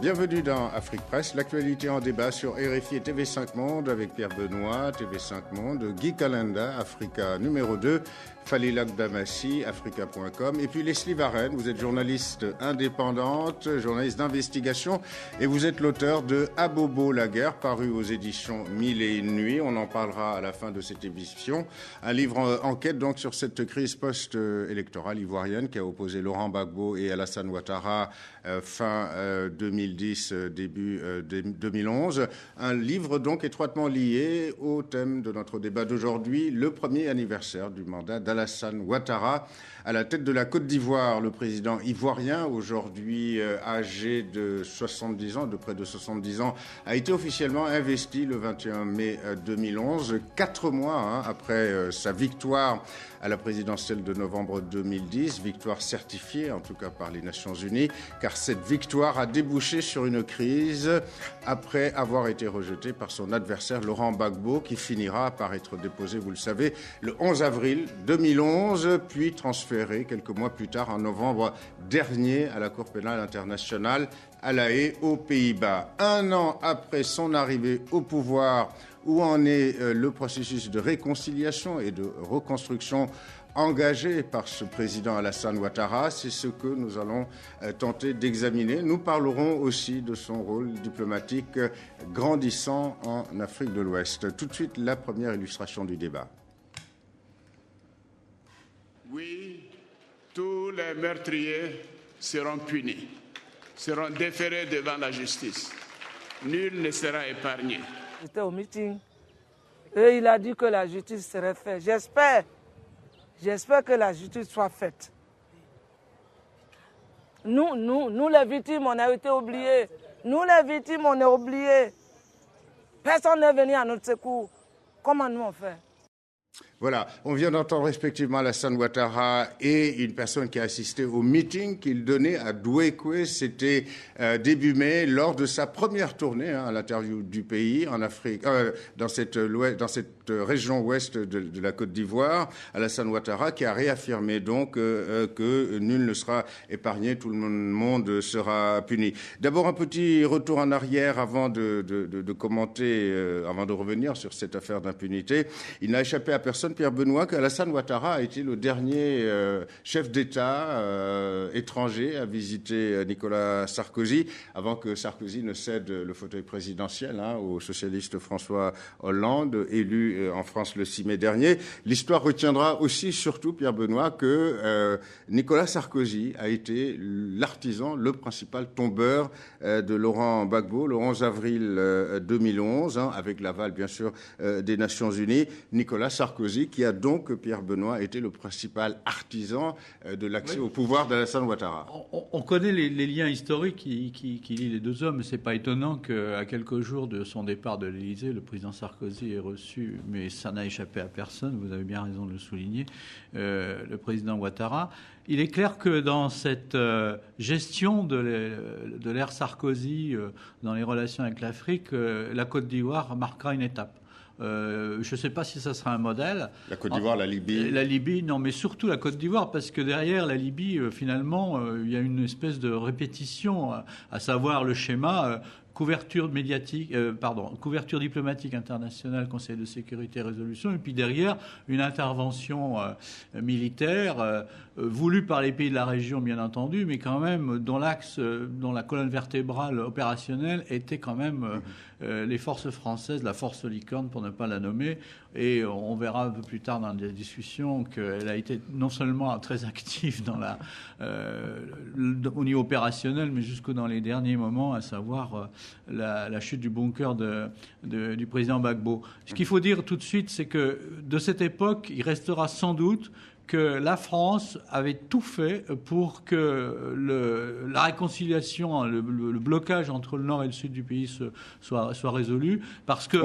Bienvenue dans Afrique Presse, l'actualité en débat sur RFI et TV5 Monde avec Pierre Benoît, TV5 Monde, Guy Calenda, Africa numéro 2, Falila Damassi, Africa.com, et puis Leslie Varenne, vous êtes journaliste indépendante, journaliste d'investigation, et vous êtes l'auteur de Abobo la guerre, paru aux éditions Mille et une nuits. On en parlera à la fin de cette émission. Un livre enquête donc sur cette crise post-électorale ivoirienne qui a opposé Laurent Gbagbo et Alassane Ouattara fin 2010, début 2011. Un livre donc étroitement lié au thème de notre débat d'aujourd'hui, le premier anniversaire du mandat d'Alassane Ouattara à la tête de la Côte d'Ivoire. Le président ivoirien, aujourd'hui âgé de 70 ans, de près de 70 ans, a été officiellement investi le 21 mai 2011, 4 mois après sa victoire à la présidentielle de novembre 2010, victoire certifiée en tout cas par les Nations Unies, car cette victoire a débouché sur une crise après avoir été rejeté par son adversaire Laurent Gbagbo, qui finira par être déposé, vous le savez, le 11 avril 2011, puis transféré quelques mois plus tard, en novembre dernier, à la Cour pénale internationale à La Haye, aux Pays-Bas. Un an après son arrivée au pouvoir, où en est le processus de réconciliation et de reconstruction engagé par ce président Alassane Ouattara, c'est ce que nous allons tenter d'examiner. Nous parlerons aussi de son rôle diplomatique grandissant en Afrique de l'Ouest. Tout de suite, la première illustration du débat. Oui, tous les meurtriers seront punis, seront déférés devant la justice. Nul ne sera épargné. J'étais au meeting et il a dit que la justice serait faite. J'espère que la justice soit faite. Nous les victimes, on a été oubliés. Nous les victimes, on est oubliés. Personne n'est venu à notre secours. Comment nous on fait ? Voilà, on vient d'entendre respectivement Alassane Ouattara et une personne qui a assisté au meeting qu'il donnait à Douékoué. C'était début mai, lors de sa première tournée à l'interview du pays en Afrique, dans cette région ouest de la Côte d'Ivoire. Alassane Ouattara qui a réaffirmé donc que nul ne sera épargné, tout le monde sera puni. D'abord un petit retour en arrière avant de commenter, avant de revenir sur cette affaire d'impunité. Il n'a échappé à personne, Pierre Benoît, qu'Alassane Ouattara a été le dernier chef d'État étranger à visiter Nicolas Sarkozy, avant que Sarkozy ne cède le fauteuil présidentiel au socialiste François Hollande, élu en France le 6 mai dernier. L'histoire retiendra aussi, surtout, Pierre Benoît, que Nicolas Sarkozy a été l'artisan, le principal tombeur de Laurent Gbagbo le 11 avril 2011, avec l'aval, bien sûr, des Nations Unies. Nicolas Sarkozy, qui a donc, Pierre Benoît, été le principal artisan de l'accès au pouvoir d'Alassane Ouattara. On connaît les liens historiques qui lient les deux hommes. Ce n'est pas étonnant qu'à quelques jours de son départ de l'Élysée, le président Sarkozy ait reçu, mais ça n'a échappé à personne, vous avez bien raison de le souligner, le président Ouattara. Il est clair que dans cette gestion de l'ère Sarkozy dans les relations avec l'Afrique, la Côte d'Ivoire marquera une étape. Je ne sais pas si ça sera un modèle. La Côte d'Ivoire, la Libye. La Libye, non, mais surtout la Côte d'Ivoire, parce que derrière la Libye, finalement, il y a une espèce de répétition, à savoir le schéma couverture diplomatique internationale, Conseil de sécurité et résolution, et puis derrière une intervention militaire voulue par les pays de la région, bien entendu, mais quand même dont l'axe, dont la colonne vertébrale opérationnelle était quand même les forces françaises, la force licorne pour ne pas la nommer, et on verra un peu plus tard dans les discussions qu'elle a été non seulement très active au niveau opérationnel, mais jusque dans les derniers moments, à savoir la chute du bunker du président Gbagbo. Ce qu'il faut dire tout de suite, c'est que de cette époque, il restera sans doute que la France avait tout fait pour que la réconciliation, le blocage entre le nord et le sud du pays soit résolu, parce que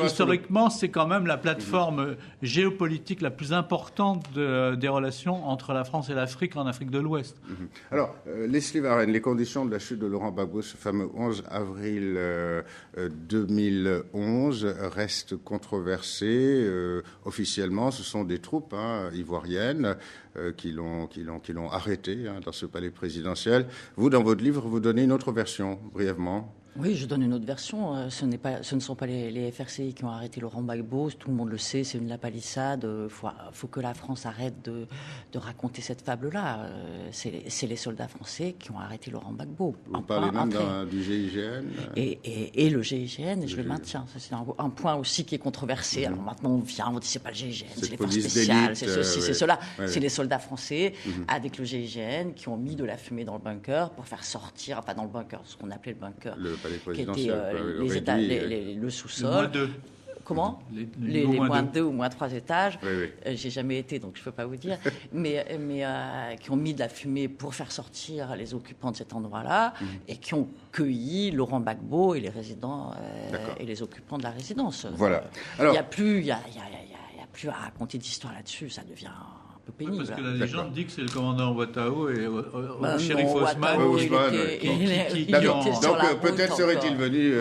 historiquement, c'est quand même la plateforme géopolitique la plus importante des relations entre la France et l'Afrique en Afrique de l'Ouest. Alors, Leslie Varenne, les conditions de la chute de Laurent Gbagbo, ce fameux 11 avril 2011, restent controversées. Officiellement, ce sont des troupes ivoiriennes ivoirienne qui l'ont arrêté dans ce palais présidentiel. Vous, dans votre livre, vous donnez une autre version, brièvement. Oui, je donne une autre version. Ce ne sont pas les FRCI qui ont arrêté Laurent Gbagbo. Tout le monde le sait, c'est une lapalissade. Faut que la France arrête de raconter cette fable-là. C'est les soldats français qui ont arrêté Laurent Gbagbo. Vous parlez même du GIGN et le GIGN, et je le maintiens. C'est un point aussi qui est controversé. Alors maintenant, on dit c'est pas le GIGN, c'est les forces spéciales, c'est ceci, c'est cela. C'est les soldats français avec le GIGN qui ont mis de la fumée dans le bunker pour faire sortir, enfin dans le bunker, ce qu'on appelait le bunker. Qui était le sous-sol. Le -2. Comment les moins 2 ou moins 3 étages. Oui. J'ai jamais été, donc je peux pas vous dire. mais qui ont mis de la fumée pour faire sortir les occupants de cet endroit-là et qui ont cueilli Laurent Gbagbo et les résidents et les occupants de la résidence. Voilà. Alors, il y a plus à raconter d'histoire là-dessus. Ça devient pénible. Parce que la légende dit que c'est le commandant Ouattao et le shérif Osman qui donc peut-être serait-il venu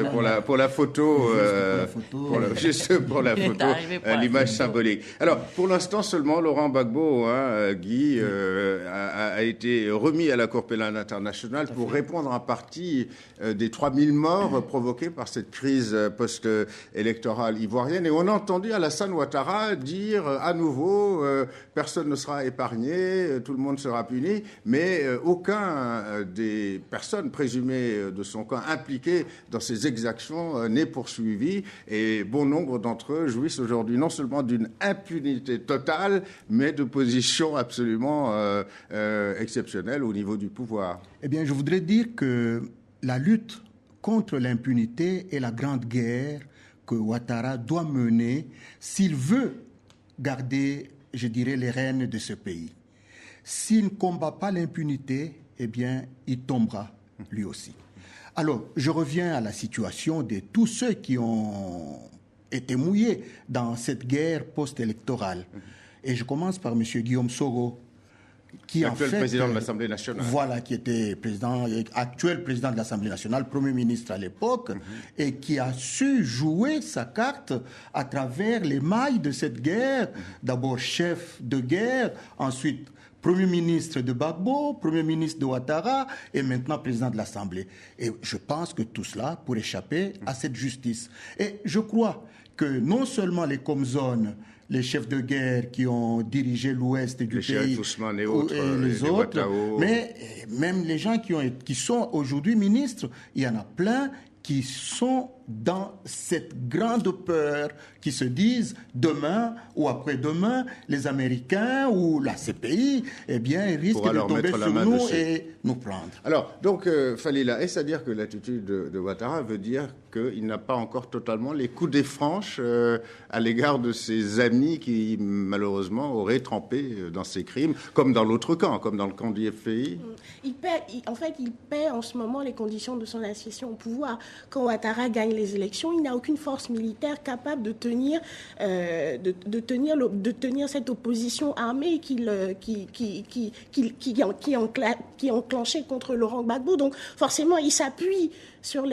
pour la photo, juste pour la photo, l'image symbolique. Alors, pour l'instant seulement, Laurent Gbagbo, Guy, a été remis à la Cour pénale internationale pour répondre en partie des 3000 morts provoqués par cette crise post-électorale ivoirienne. Et on a entendu Alassane Ouattara dire à nouveau personne ne sera épargné, tout le monde sera puni, mais aucun des personnes présumées de son camp impliquées dans ces exactions n'est poursuivi, et bon nombre d'entre eux jouissent aujourd'hui non seulement d'une impunité totale, mais de positions absolument exceptionnelles au niveau du pouvoir. Eh bien, je voudrais dire que la lutte contre l'impunité est la grande guerre que Ouattara doit mener s'il veut garder, je dirais, les rênes de ce pays. S'il ne combat pas l'impunité, eh bien, il tombera lui aussi. Alors, je reviens à la situation de tous ceux qui ont été mouillés dans cette guerre post-électorale. Et je commence par M. Guillaume Soro, qui actuel président de l'Assemblée nationale. Voilà, qui était actuel président de l'Assemblée nationale, Premier ministre à l'époque, et qui a su jouer sa carte à travers les mailles de cette guerre. D'abord chef de guerre, ensuite Premier ministre de Gbagbo, Premier ministre de Ouattara, et maintenant président de l'Assemblée. Et je pense que tout cela pour échapper à cette justice. Et je crois que non seulement les Comzones, les chefs de guerre qui ont dirigé l'ouest du pays, Ousmane et autres, les autres, mais même les gens qui sont aujourd'hui ministres, il y en a plein qui sont dans cette grande peur, qui se disent demain ou après-demain, les Américains ou la CPI, eh bien, ils risquent de tomber sur nous et nous prendre. Alors, donc, Falila, est-ce à dire que l'attitude de Ouattara veut dire qu'il n'a pas encore totalement les coudées franches à l'égard de ses amis qui, malheureusement, auraient trempé dans ces crimes, comme dans l'autre camp, comme dans le camp du FPI? Il paie en ce moment les conditions de son accession au pouvoir. Quand Ouattara gagne les élections, il n'a aucune force militaire capable de tenir cette opposition armée qui est enclenchée contre Laurent Gbagbo. Donc forcément, il s'appuie sur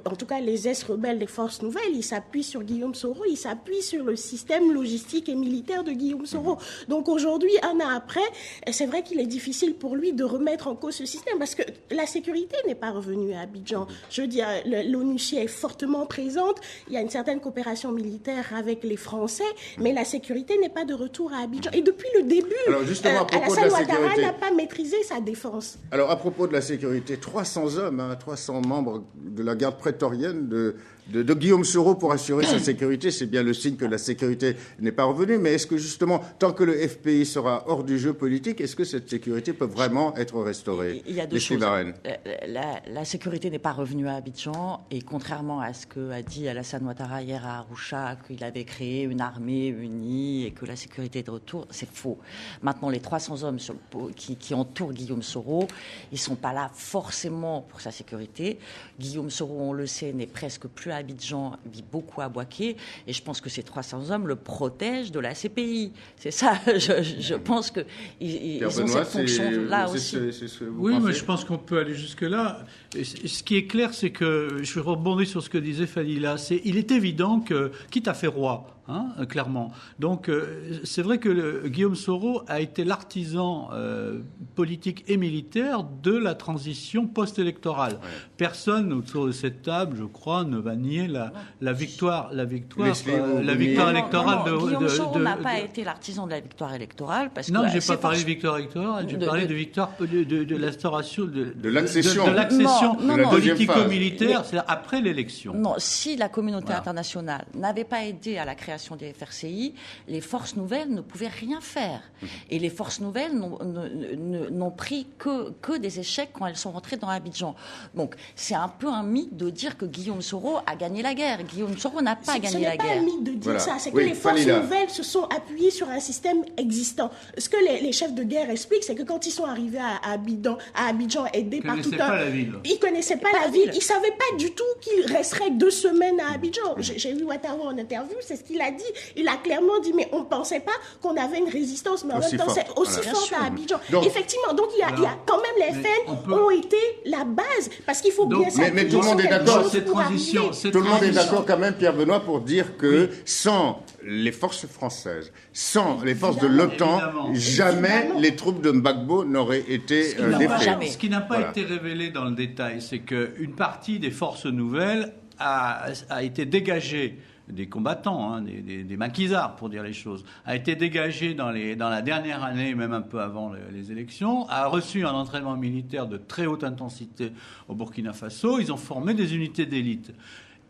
en tout cas les ex-rebelles des forces nouvelles, il s'appuie sur Guillaume Soro, il s'appuie sur le système logistique et militaire de Guillaume Soro. Donc aujourd'hui, un an après, c'est vrai qu'il est difficile pour lui de remettre en cause ce système parce que la sécurité n'est pas revenue à Abidjan. Je veux dire, l'ONUCI est fortement présente, il y a une certaine coopération militaire avec les Français, mais la sécurité n'est pas de retour à Abidjan. Et depuis le début, Alassane Ouattara n'a pas maîtrisé sa défense. Alors à propos de la sécurité, 300 hommes, 300 membres de la garde prétorienne de Guillaume Soro pour assurer sa sécurité, c'est bien le signe que la sécurité n'est pas revenue. Mais est-ce que justement, tant que le FPI sera hors du jeu politique, est-ce que cette sécurité peut vraiment être restaurée? Il y a deux choses. La sécurité n'est pas revenue à Abidjan, et contrairement à ce qu'a dit Alassane Ouattara hier à Arusha, qu'il avait créé une armée unie et que la sécurité est de retour, c'est faux. Maintenant, les 300 hommes qui entourent Guillaume Soro, ils ne sont pas là forcément pour sa sécurité. Guillaume Soro, on le sait, n'est presque plus à Abidjan, vit beaucoup à Bouaké, et je pense que ces 300 hommes le protègent de la CPI. C'est ça, je pense qu'ils ont cette fonction-là aussi. Oui, mais je pense qu'on peut aller jusque-là. Et ce qui est clair, c'est que, je rebondis sur ce que disait Falila, il est évident que, quitte à faire roi, clairement. Donc, c'est vrai que Guillaume Soro a été l'artisan politique et militaire de la transition post-électorale. Ouais. Personne autour de cette table, je crois, ne va nier la victoire électorale de Guillaume Soro n'a pas été l'artisan de la victoire électorale. Parce non, je n'ai pas parlé de victoire électorale, j'ai parlé de victoire de l'instauration de l'accession politico-militaire, c'est après l'élection. Non, si la communauté internationale n'avait pas aidé à la création des FRCI, les forces nouvelles ne pouvaient rien faire. Et les forces nouvelles n'ont pris que des échecs quand elles sont rentrées dans Abidjan. Donc, c'est un peu un mythe de dire que Guillaume Soro a gagné la guerre. Guillaume Soro n'a pas gagné la guerre. Ce n'est pas un mythe de dire ça, c'est que les forces nouvelles se sont appuyées sur un système existant. Ce que les chefs de guerre expliquent, c'est que quand ils sont arrivés à Abidjan aidés par tout un... Ils ne connaissaient pas la ville. Ils ne savaient pas du tout qu'ils resteraient 2 semaines à Abidjan. J'ai vu Ouattara en interview, c'est ce qu'il a dit. Il a clairement dit, mais on ne pensait pas qu'on avait une résistance, mais en même temps, c'est aussi forte à Abidjan. Donc, effectivement, donc il y a quand même les FN ont été la base, parce qu'il faut bien savoir. Mais tout le monde est d'accord. Tout le monde est d'accord quand même, Pierre Benoît, pour dire que sans les forces françaises, sans les forces de l'OTAN, jamais les troupes de Gbagbo n'auraient été défaites. Ce qui n'a pas été révélé dans le détail, c'est qu'une partie des forces nouvelles a été dégagée des combattants, des maquisards pour dire les choses, a été dégagée dans la dernière année, même un peu avant les élections, a reçu un entraînement militaire de très haute intensité au Burkina Faso. Ils ont formé des unités d'élite.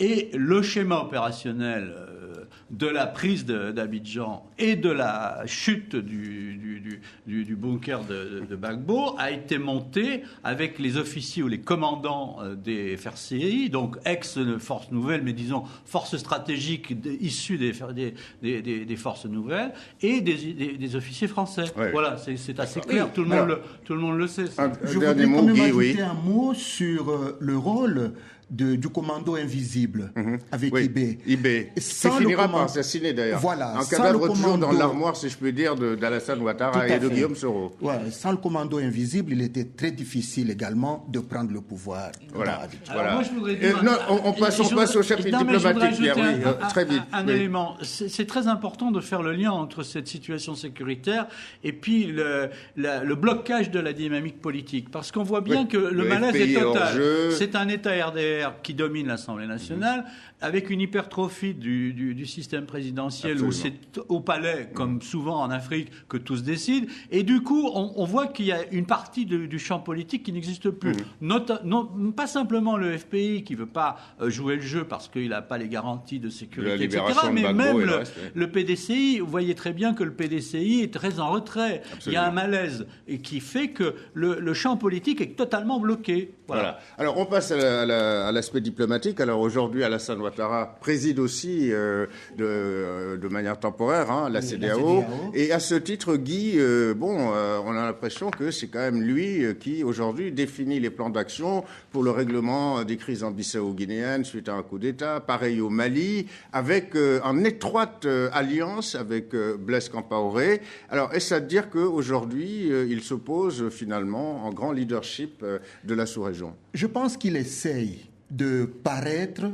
Et le schéma opérationnel de la prise d'Abidjan et de la chute du bunker de Gbagbo a été monté avec les officiers ou les commandants des FRCI, donc ex-forces nouvelles, mais disons forces stratégiques issues des forces nouvelles, et des officiers français. Ouais. Voilà, c'est assez clair, tout le monde le sait. Je voudrais quand même ajouter un mot sur le rôle du commando invisible avec IB. Ça finira par s'assassiner d'ailleurs. Voilà, un cadavre toujours dans l'armoire, si je peux dire, d'Alassane Ouattara et de Guillaume Soro. Ouais, sans le commando invisible, il était très difficile également de prendre le pouvoir. Voilà. Alors moi, je voudrais dire on passe au chapitre diplomatique, Pierre. Très vite. Un élément. C'est très important de faire le lien entre cette situation sécuritaire et puis le blocage de la dynamique politique. Parce qu'on voit bien que le malaise est total. C'est un État RDR qui domine l'Assemblée nationale, avec une hypertrophie du système présidentiel. Absolument. Où c'est au palais, comme souvent en Afrique, que tout se décide. Et du coup, on voit qu'il y a une partie du champ politique qui n'existe plus. Pas simplement le FPI qui ne veut pas jouer le jeu parce qu'il n'a pas les garanties de sécurité, etc. Mais même le PDCI, vous voyez très bien que le PDCI est très en retrait. Absolument. Il y a un malaise qui fait que le champ politique est totalement bloqué. Voilà. Alors, on passe à l'aspect diplomatique. Alors, aujourd'hui, Alassane Ouattara préside aussi de manière temporaire la CEDEAO. Et à ce titre, Guy, on a l'impression que c'est quand même lui qui, aujourd'hui, définit les plans d'action pour le règlement des crises en Bissau-Guinéenne suite à un coup d'État, pareil au Mali, avec en étroite alliance avec Blaise Compaoré. Alors, est-ce à dire qu'aujourd'hui, il s'oppose finalement en grand leadership de la sous-région? Je pense qu'il essaye de paraître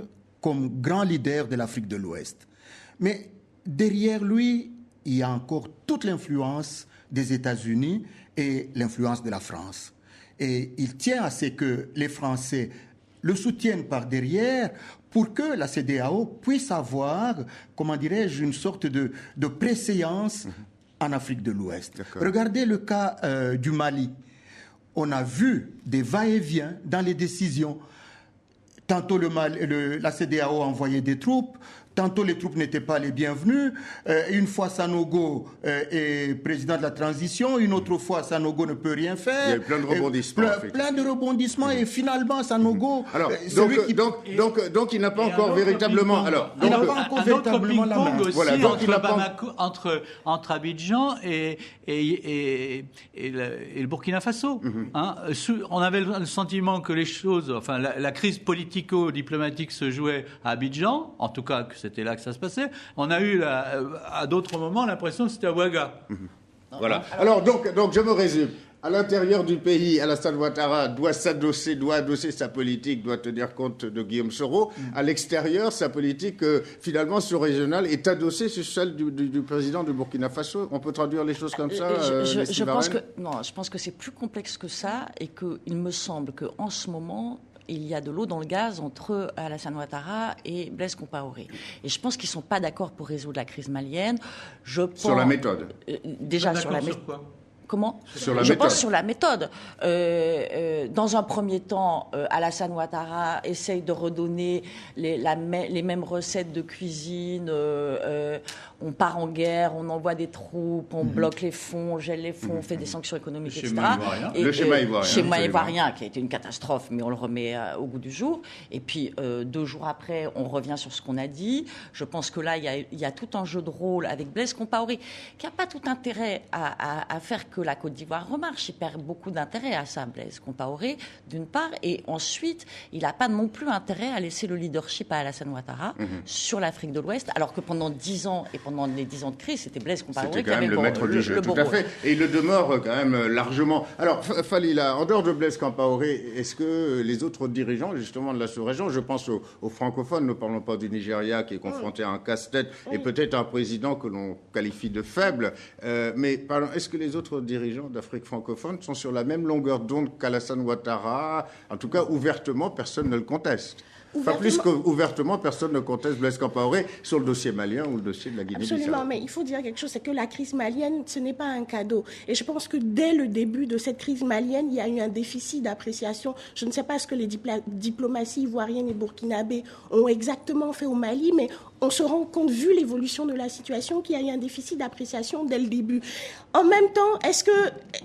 comme grand leader de l'Afrique de l'Ouest. Mais derrière lui, il y a encore toute l'influence des États-Unis et l'influence de la France. Et il tient à ce que les Français le soutiennent par derrière pour que la CEDEAO puisse avoir, comment dirais-je, une sorte de préséance en Afrique de l'Ouest. D'accord. Regardez le cas du Mali. On a vu des va-et-vient dans les décisions. Tantôt la CEDEAO a envoyé des troupes, tantôt les troupes n'étaient pas les bienvenues. Une fois Sanogo est président de la transition, une autre fois Sanogo ne peut rien faire. Il y a eu plein de rebondissements. Plein de rebondissements et finalement Sanogo... Alors, donc il n'a pas encore véritablement... Il n'a pas encore véritablement la main. Voilà, donc il n'a pas entre Abidjan et le Burkina Faso. On avait le sentiment que les choses, enfin la crise politico-diplomatique se jouait à Abidjan, en tout cas que c'était là que ça se passait. On a eu à d'autres moments l'impression que c'était à Ouaga. Voilà. Alors donc je me résume. À l'intérieur du pays, Alassane Ouattara doit adosser sa politique, doit tenir compte de Guillaume Soro. À l'extérieur, sa politique, finalement, sous-régionale, est adossée sur celle du président du Burkina Faso. On peut traduire les choses comme ça, je pense que c'est plus complexe que ça et qu'il me semble qu'en ce moment, il y a de l'eau dans le gaz entre Alassane Ouattara et Blaise Compaoré. Et je pense qu'ils ne sont pas d'accord pour résoudre la crise malienne. Sur la méthode. Déjà sur la méthode. Comment ? Je pense sur la méthode. Dans un premier temps, Alassane Ouattara essaye de redonner les mêmes recettes de cuisine. On part en guerre, on envoie des troupes, on bloque les fonds, on gèle les fonds, on fait des sanctions économiques, etc. Le schéma ivoirien. Schéma ivoirien qui a été une catastrophe, mais on le remet au goût du jour. Et puis, 2 jours après, on revient sur ce qu'on a dit. Je pense que là, il y a tout un jeu de rôle avec Blaise Compaoré qui n'a pas tout intérêt à faire que la Côte d'Ivoire remarche. Il perd beaucoup d'intérêt à ça, Blaise Compaoré, d'une part. Et ensuite, il n'a pas non plus intérêt à laisser le leadership à Alassane Ouattara sur l'Afrique de l'Ouest, alors que pendant 10 ans, et pendant les 10 ans de crise, c'était Blaise Compaoré qui avait le maître du jeu, tout à fait. Et il le demeure quand même largement. Alors, Falila, en dehors de Blaise Compaoré, est-ce que les autres dirigeants, justement, de la sous-région, je pense aux francophones, ne parlons pas du Nigeria qui est confronté à un casse-tête et peut-être un président que l'on qualifie de faible, mais est-ce que les autres dirigeants d'Afrique francophone sont sur la même longueur d'onde qu'Alassane Ouattara? En tout cas, ouvertement, personne ne le conteste. Pas plus qu'ouvertement, personne ne conteste Blaise Compaoré sur le dossier malien ou le dossier de la Guinée-Bissau. Absolument, mais il faut dire quelque chose, c'est que la crise malienne, ce n'est pas un cadeau. Et je pense que dès le début de cette crise malienne, il y a eu un déficit d'appréciation. Je ne sais pas ce que les diplomaties ivoiriennes et burkinabées ont exactement fait au Mali, mais on se rend compte, vu l'évolution de la situation, qu'il y a eu un déficit d'appréciation dès le début. En même temps, est-ce que...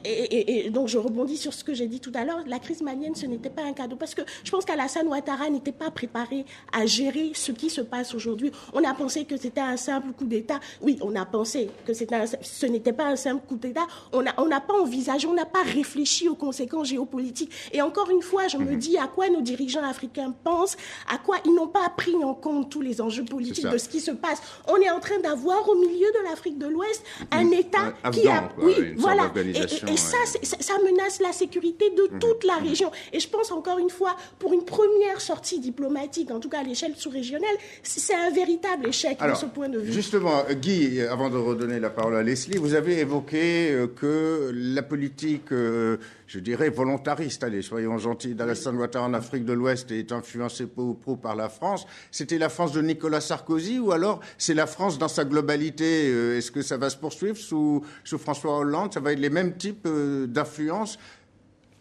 Et donc je rebondis sur ce que j'ai dit tout à l'heure, la crise malienne, ce n'était pas un cadeau. Parce que je pense qu'Alassane Ouattara n'était pas préparé à gérer ce qui se passe aujourd'hui. On a pensé que c'était un simple coup d'État. Oui, on a pensé que ce n'était pas un simple coup d'État. On n'a pas envisagé, on n'a pas réfléchi aux conséquences géopolitiques. Et encore une fois, je me dis à quoi nos dirigeants africains pensent, à quoi ils n'ont pas pris en compte tous les enjeux politiques de ce qui se passe. On est en train d'avoir au milieu de l'Afrique de l'Ouest un État qui a... Oui, voilà. Et ça menace la sécurité de toute la région. Et je pense encore une fois, pour une première sortie diplomatique, en tout cas à l'échelle sous-régionale, c'est un véritable échec de ce point de vue. Justement, Guy, avant de redonner la parole à Leslie, vous avez évoqué que la politique, je dirais, volontariste, allez, soyons gentils, d'Alassane Ouattara en Afrique de l'Ouest est influencée peu ou prou par la France. C'était la France de Nicolas Sarkozy ou alors c'est la France dans sa globalité? Est-ce que ça va se poursuivre sous François Hollande? Ça va être les mêmes types d'influences?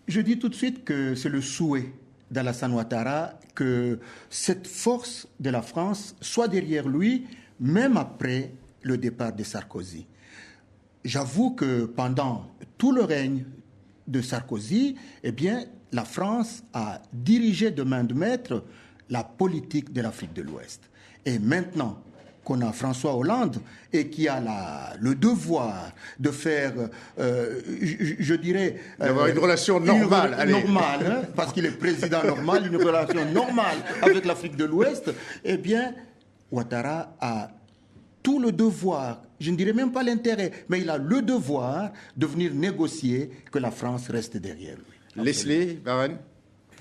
Je dis tout de suite que c'est le souhait d'Alassane Ouattara que cette force de la France soit derrière lui, même après le départ de Sarkozy. J'avoue que pendant tout le règne de Sarkozy, eh bien, la France a dirigé de main de maître la politique de l'Afrique de l'Ouest. Et maintenant qu'on a François Hollande et qui a le devoir de faire, je dirais... d'avoir une relation normale. Normale, hein, parce qu'il est président normal, une relation normale avec l'Afrique de l'Ouest, eh bien, Ouattara a tout le devoir, je ne dirais même pas l'intérêt, mais il a le devoir de venir négocier que la France reste derrière lui. Leslie, Varenne?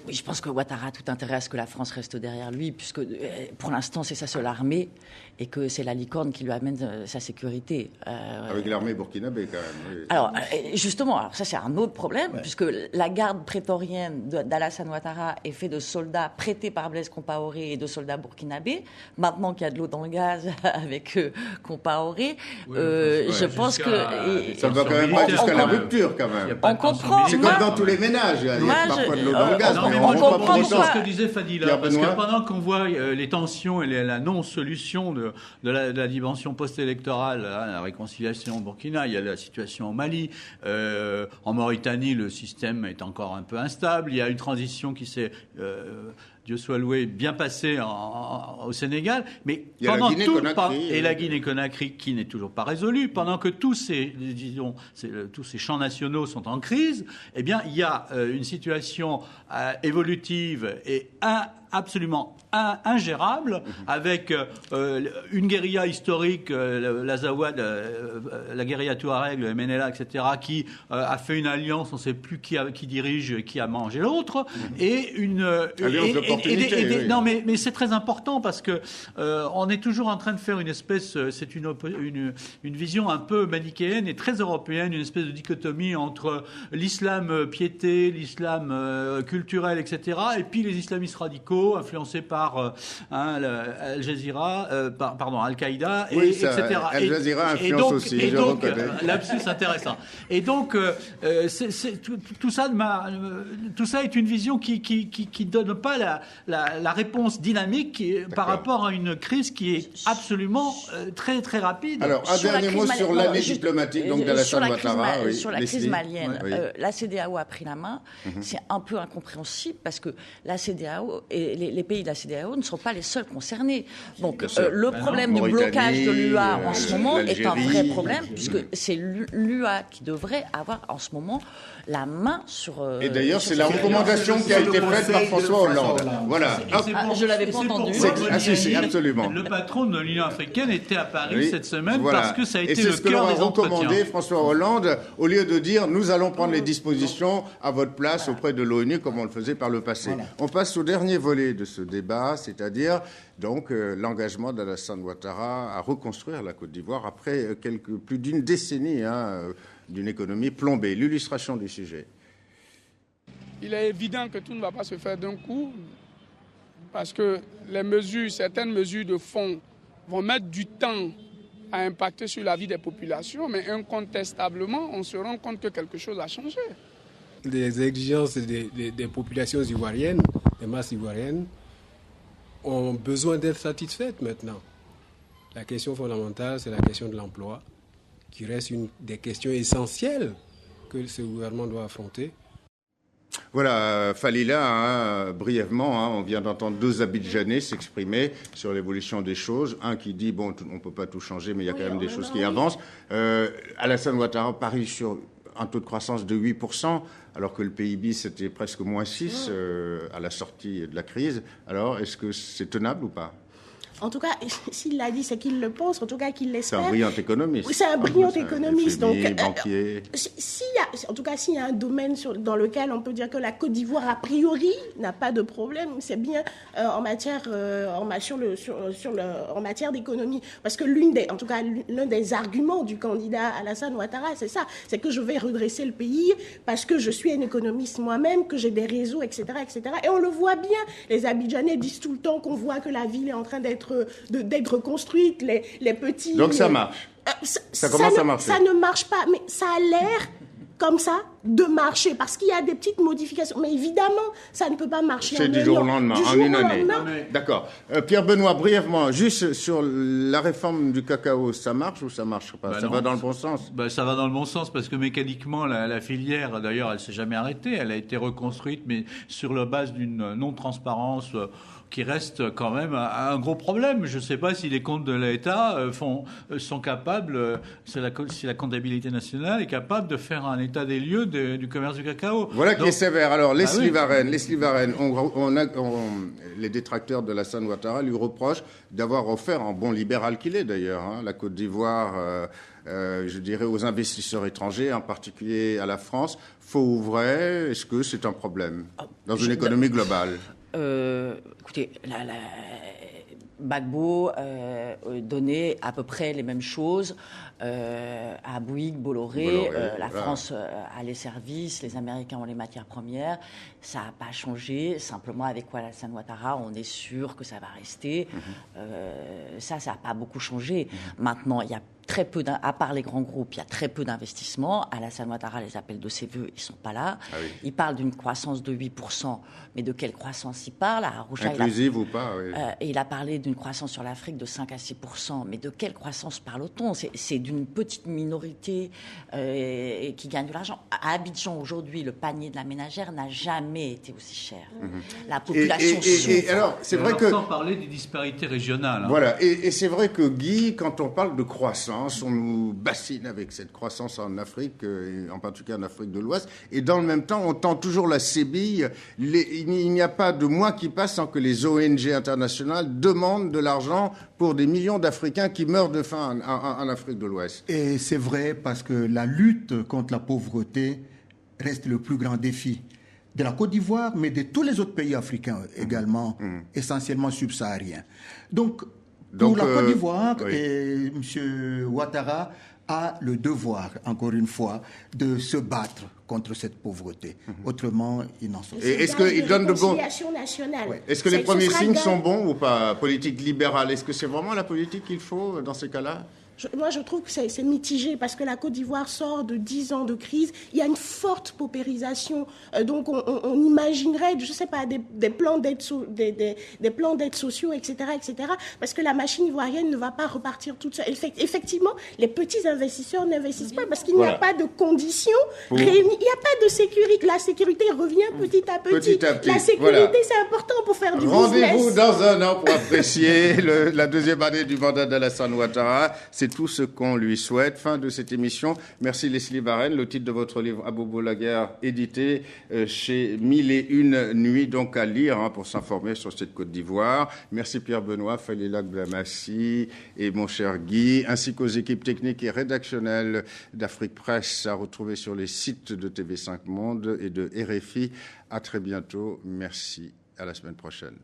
Oui, je pense que Ouattara a tout intérêt à ce que la France reste derrière lui, puisque pour l'instant, c'est sa seule armée et que c'est la licorne qui lui amène sa sécurité. Avec l'armée burkinabé, quand même. Oui. Alors, justement, ça, c'est un autre problème, puisque la garde prétorienne d'Alassane Ouattara est faite de soldats prêtés par Blaise Compaoré et de soldats burkinabés. Maintenant qu'il y a de l'eau dans le gaz avec Compaoré, je pense que... ça va quand même pas jusqu'à la rupture, quand même. On comprend. C'est comme dans tous les ménages, il y a parfois de l'eau dans le gaz. Non, mais moi, je comprends ce que disait Fadila, parce que pendant qu'on voit les tensions et la non-solution de la dimension post-électorale, la réconciliation au Burkina, il y a la situation au Mali, en Mauritanie, le système est encore un peu instable, il y a une transition qui s'est... Dieu soit loué, bien passé au Sénégal, mais pendant la Guinée-Conakry qui n'est toujours pas résolue, pendant que tous ces champs nationaux sont en crise, eh bien, il y a une situation évolutive et absolument ingérable, avec une guérilla historique, l'Azawad, la guérilla Touareg, le MNLA, etc., qui a fait une alliance, on ne sait plus qui dirige, qui a mangé l'autre, et une alliance d'opportunité. Oui. Non, mais c'est très important parce que on est toujours en train de faire une espèce, c'est une vision un peu manichéenne et très européenne, une espèce de dichotomie entre l'islam piété, l'islam culturel, etc., et puis les islamistes radicaux influencés par Al Jazeera, Al-Qaïda, etc. Al Jazeera influence aussi, je reconnais. Lapsus intéressant. Et donc, tout ça est une vision qui donne pas la réponse dynamique par rapport à une crise qui est absolument très très rapide. Alors, un dernier mot sur l'année diplomatique d'Alassane Ouattara. Sur la crise malienne, la CEDEAO a pris la main. C'est un peu incompréhensible parce que la CEDEAO et les pays de la CEDEAO ne sont pas les seuls concernés. Donc, le problème du blocage de l'UA en ce moment est un vrai problème puisque c'est l'UA qui devrait avoir en ce moment la main sur... et d'ailleurs, c'est la recommandation qui a été faite par François Hollande. Voilà. Je ne l'avais pas entendu. C'est absolument. Le patron de l'Union africaine était à Paris cette semaine parce que ça a été le cœur des entretiens. Et c'est ce que leur a recommandé François Hollande, au lieu de dire « nous allons prendre les dispositions à votre place auprès de l'ONU » comme on le faisait par le passé. Voilà. On passe au dernier volet de ce débat, c'est-à-dire donc l'engagement d'Alassane Ouattara à reconstruire la Côte d'Ivoire après plus d'une décennie d'une économie plombée. L'illustration du sujet. Il est évident que tout ne va pas se faire d'un coup parce que certaines mesures de fond vont mettre du temps à impacter sur la vie des populations, mais incontestablement, on se rend compte que quelque chose a changé. Les exigences des populations ivoiriennes, des masses ivoiriennes, ont besoin d'être satisfaites maintenant. La question fondamentale, c'est la question de l'emploi, qui reste une des questions essentielles que ce gouvernement doit affronter. Voilà, Falila, brièvement, on vient d'entendre deux Abidjanais s'exprimer sur l'évolution des choses. Un qui dit, bon, on ne peut pas tout changer, mais il y a quand même des choses qui avancent. Alassane Ouattara parie sur un taux de croissance de 8%, alors que le PIB, c'était presque moins 6% à la sortie de la crise. Alors, est-ce que c'est tenable ou pas ? En tout cas, s'il l'a dit, c'est qu'il le pense, en tout cas qu'il l'espère. C'est un brillant économiste. Oui, c'est un brillant économiste. Donc, banquier. S'il y a un domaine dans lequel on peut dire que la Côte d'Ivoire, a priori, n'a pas de problème, c'est bien en matière d'économie. Parce que l'un des arguments du candidat Alassane Ouattara, c'est ça, c'est que je vais redresser le pays parce que je suis un économiste moi-même, que j'ai des réseaux, etc., etc. Et on le voit bien. Les Abidjanais disent tout le temps qu'on voit que la ville est en train d'être construite, les petits... Donc ça marche. Ça commence à marcher. Ça ne marche pas, mais ça a l'air comme ça de marcher, parce qu'il y a des petites modifications. Mais évidemment, ça ne peut pas marcher c'est du jour au lendemain, en une année. D'accord. Pierre Benoît, brièvement, juste sur la réforme du cacao, ça marche ou ça marche pas ? Ça va dans le bon sens ? Ça va dans le bon sens, parce que mécaniquement, la filière, d'ailleurs, elle ne s'est jamais arrêtée. Elle a été reconstruite, mais sur la base d'une non-transparence qui reste quand même un gros problème. Je ne sais pas si les comptes de l'État sont capables, si la comptabilité nationale est capable de faire un état des lieux du commerce du cacao. Voilà qui est sévère. Alors, Leslie Varenne, les détracteurs de Alassane Ouattara lui reprochent d'avoir offert, en bon libéral qu'il est d'ailleurs, la Côte d'Ivoire, je dirais, aux investisseurs étrangers, en particulier à la France. Faux ou vrai, est-ce que c'est un problème dans une économie globale ? Écoutez, Gbagbo donnait à peu près les mêmes choses à Bouygues, Bolloré. La France a les services, les Américains ont les matières premières. Ça n'a pas changé. Simplement, avec Alassane Ouattara, on est sûr que ça va rester. Ça n'a pas beaucoup changé. Maintenant, il y a très peu, à part les grands groupes, il y a très peu d'investissements. Alassane Ouattara les appelle de ses voeux, ils ne sont pas là. Ah oui. Il parle d'une croissance de 8%, mais de quelle croissance il parle ? Inclusive ou pas, oui. Et il a parlé d'une croissance sur l'Afrique de 5 à 6%, mais de quelle croissance parle-t-on ? C'est d'une petite minorité qui gagne de l'argent. À Abidjan, aujourd'hui, le panier de la ménagère n'a jamais été aussi cher. La population souffre. Alors, c'est vrai que... Sans parler des disparités régionales. Voilà, et c'est vrai que Guy, quand on parle de croissance, croissance, on nous bassine avec cette croissance en Afrique, en particulier en Afrique de l'Ouest, et dans le même temps, on tend toujours la sébille. Il n'y a pas de mois qui passe sans que les ONG internationales demandent de l'argent pour des millions d'Africains qui meurent de faim en Afrique de l'Ouest. Et c'est vrai parce que la lutte contre la pauvreté reste le plus grand défi de la Côte d'Ivoire, mais de tous les autres pays africains également, essentiellement subsahariens. Donc pour la Côte d'Ivoire, et M. Ouattara a le devoir, encore une fois, de se battre contre cette pauvreté. Autrement, il n'en sort pas. Est-ce qu'il donne de bons... nationale. Est-ce que les premiers signes sont bons ou pas? Politique libérale, est-ce que c'est vraiment la politique qu'il faut dans ces cas-là? Moi, je trouve que c'est mitigé parce que la Côte d'Ivoire sort de 10 ans de crise. Il y a une forte paupérisation. Donc, on imaginerait, je ne sais pas, des plans d'aide sociaux, etc., etc., parce que la machine ivoirienne ne va pas repartir toute seule. Effectivement, les petits investisseurs n'investissent pas parce qu'il n'y a pas de conditions réunies. Il n'y a pas de sécurité. La sécurité revient petit à petit. La sécurité, c'est important pour faire du business. Rendez-vous dans un an pour apprécier la deuxième année du mandat d'Alassane Ouattara. C'est tout ce qu'on lui souhaite. Fin de cette émission. Merci Leslie Varenne. Le titre de votre livre Abobo la guerre, édité chez 1001 nuits, donc à lire pour s'informer sur cette Côte d'Ivoire. Merci Pierre Benoît, Falilak Blamassi et mon cher Guy, ainsi qu'aux équipes techniques et rédactionnelles d'Afrique Presse à retrouver sur les sites de TV5 Monde et de RFI. À très bientôt. Merci. À la semaine prochaine.